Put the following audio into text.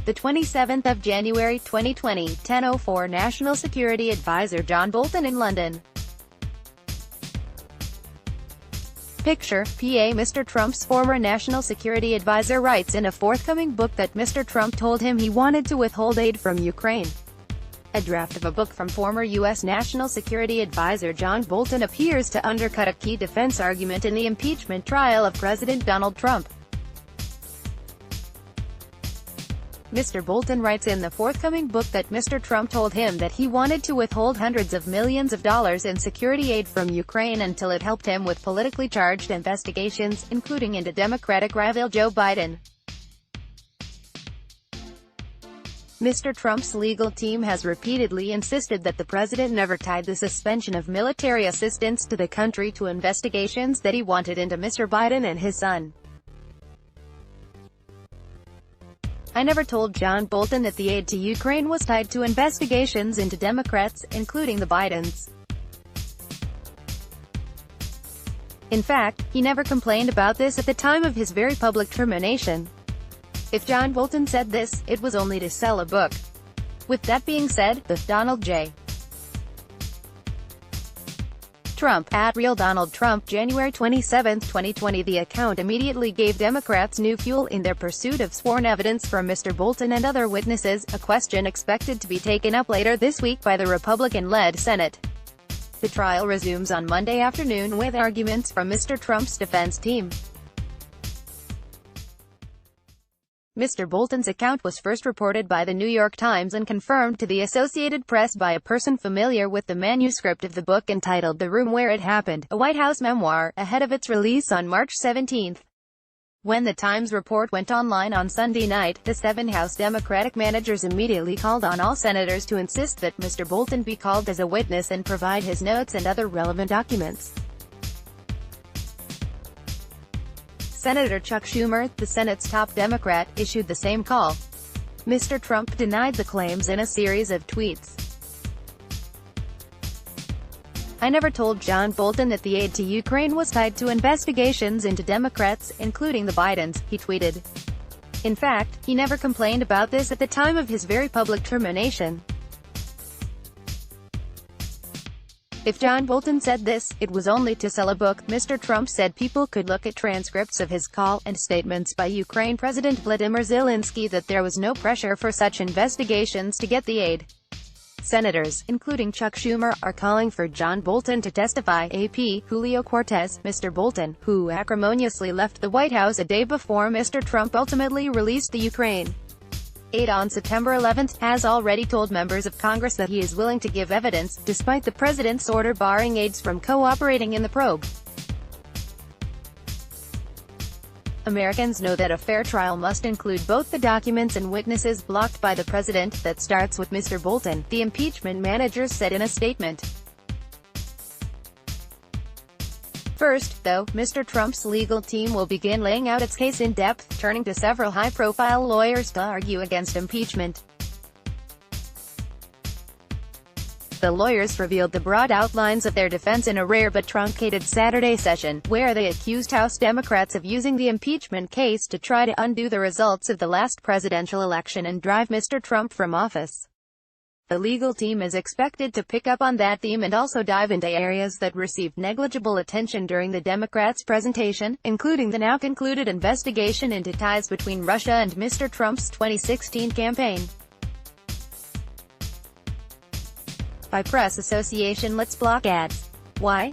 The 27th of January 2020, 10:04 National Security Advisor John Bolton in London. Picture, PA. Mr. Trump's former National Security Advisor writes in a forthcoming book that Mr. Trump told him he wanted to withhold aid from Ukraine. A draft of a book from former U.S. National Security Advisor John Bolton appears to undercut a key defense argument in the impeachment trial of President Donald Trump. Mr. Bolton writes in the forthcoming book that Mr. Trump told him that he wanted to withhold hundreds of millions of dollars in security aid from Ukraine until it helped him with politically charged investigations, including into Democratic rival Joe Biden. Mr. Trump's legal team has repeatedly insisted that the president never tied the suspension of military assistance to the country to investigations that he wanted into Mr. Biden and his son. "I never told John Bolton that the aid to Ukraine was tied to investigations into Democrats, including the Bidens. In fact, he never complained about this at the time of his very public termination. If John Bolton said this, it was only to sell a book." With that being said, the Donald J. Trump, at Real Donald Trump, January 27, 2020. The account immediately gave Democrats new fuel in their pursuit of sworn evidence from Mr. Bolton and other witnesses, a question expected to be taken up later this week by the Republican-led Senate. The trial resumes on Monday afternoon with arguments from Mr. Trump's defense team. Mr. Bolton's account was first reported by The New York Times and confirmed to the Associated Press by a person familiar with the manuscript of the book entitled The Room Where It Happened, a White House memoir, ahead of its release on March 17. When the Times report went online on Sunday night, the 7 House Democratic managers immediately called on all senators to insist that Mr. Bolton be called as a witness and provide his notes and other relevant documents. Senator Chuck Schumer, the Senate's top Democrat, issued the same call. Mr. Trump denied the claims in a series of tweets. "I never told John Bolton that the aid to Ukraine was tied to investigations into Democrats, including the Bidens," he tweeted. In fact, he never complained about this at the time of his very public termination. If John Bolton said this, it was only to sell a book. Mr. Trump said people could look at transcripts of his call, and statements by Ukraine President Vladimir Zelensky that there was no pressure for such investigations to get the aid. Senators, including Chuck Schumer, are calling for John Bolton to testify. AP, Julio Cortez, Mr. Bolton, who acrimoniously left the White House a day before Mr. Trump ultimately released the Ukraine aid on September 11, has already told members of Congress that he is willing to give evidence, despite the president's order barring aides from cooperating in the probe. Americans know that a fair trial must include both the documents and witnesses blocked by the president. That starts with Mr. Bolton, the impeachment managers said in a statement. First, though, Mr. Trump's legal team will begin laying out its case in depth, turning to several high-profile lawyers to argue against impeachment. The lawyers revealed the broad outlines of their defense in a rare but truncated Saturday session, where they accused House Democrats of using the impeachment case to try to undo the results of the last presidential election and drive Mr. Trump from office. The legal team is expected to pick up on that theme and also dive into areas that received negligible attention during the Democrats' presentation, including the now concluded investigation into ties between Russia and Mr. Trump's 2016 campaign. By Press Association. Let's block ads. Why?